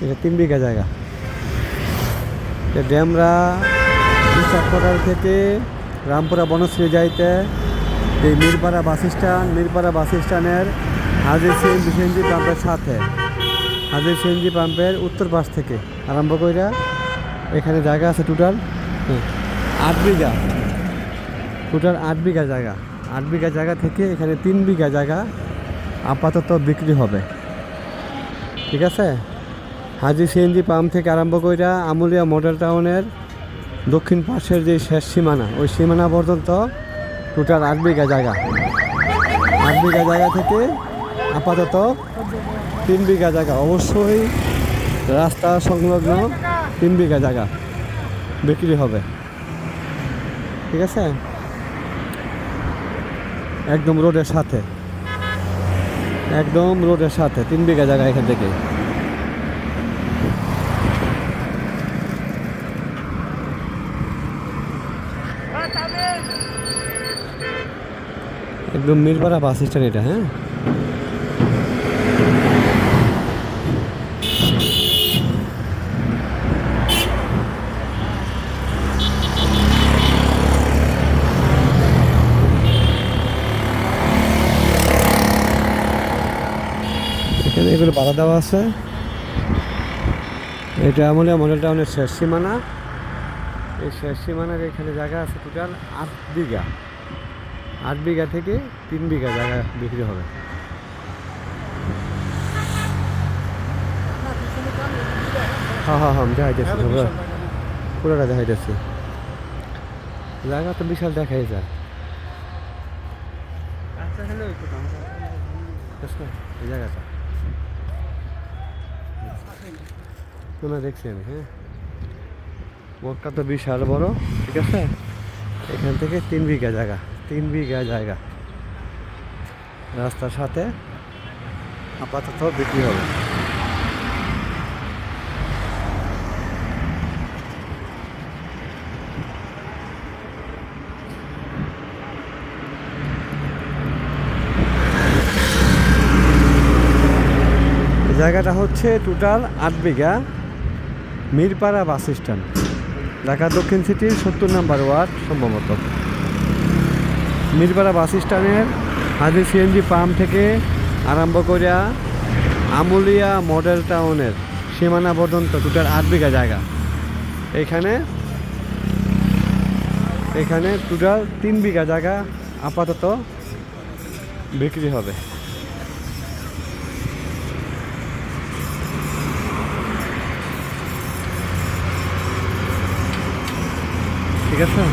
এটা 3 বিঘা জায়গা। ড্যামরা চক্করাল থেকে রামপুরা বনশ্রী যাইতে এই মিরপাড়া বাস স্ট্যান্ডের হাজির সিএনজি পাম্পের সাথে হাজির সিএনজি পাম্পের উত্তর পাশ থেকে আরম্ভ কইরা এখানে জায়গা আছে টোটাল 8 বিঘা। টোটাল 8 বিঘা জায়গা। 8 বিঘা জায়গা থেকে এখানে 3 বিঘা জায়গা আপাতত বিক্রি হবে। ঠিক আছে, হাজি সিএনজি পাম্প থেকে আরম্ভ কইরা আমুলিয়া মডেল টাউনের দক্ষিণ পাশের যে শেষ সীমানা, ওই সীমানা পর্যন্ত টোটাল 8 বিঘা জায়গা। 8 বিঘা জায়গা থেকে আপাতত 3 বিঘা জায়গা, অবশ্যই রাস্তা সংলগ্ন 3 বিঘা জায়গা বিক্রি হবে। ঠিক আছে, একদম রোডের সাথে, 3 বিঘা জায়গা এখান থেকে। একদম মিরপাড়া বাস স্ট্যান্ড এটা। হ্যাঁ, এখানে এগুলো বাধা দেওয়া আছে। এটা আমলে মডেল টাউনের শেষ সীমানা। এই শেষ সীমানার এখানে জায়গা আছে টোটাল 8 বিঘা। 8 বিঘা থেকে 3 বিঘা জায়গা বিক্রি হবে। হ্যাঁ, আমি দেখাইতেছি, পুরোটা দেখাইতেছি। জায়গা তো বিশাল দেখাই যায়। এই জায়গাটা দেখছি আমি। হ্যাঁ, মোটটা তো বিশাল বড়। ঠিক আছে, এখান থেকে 3 বিঘা জায়গা, 3 বিঘা জায়গা রাস্তার সাথে আপাতত বিক্রি হবে। জায়গাটা হচ্ছে টোটাল 8 বিঘা, মিরপাড়া বাস স্ট্যান্ড, ঢাকা দক্ষিণ সিটির 70 নম্বর ওয়ার্ড সম্ভবত। মিরপাড়া বাস স্ট্যান্ডের হাজির সিএনজি পাম্প থেকে আরম্ভ করিয়া আমুলিয়া মডেল টাউনের সীমানা পর্যন্ত টোটাল 8 বিঘা জায়গা। এখানে টোটাল 3 বিঘা জায়গা আপাতত বিক্রি হবে। ঠিক আছে।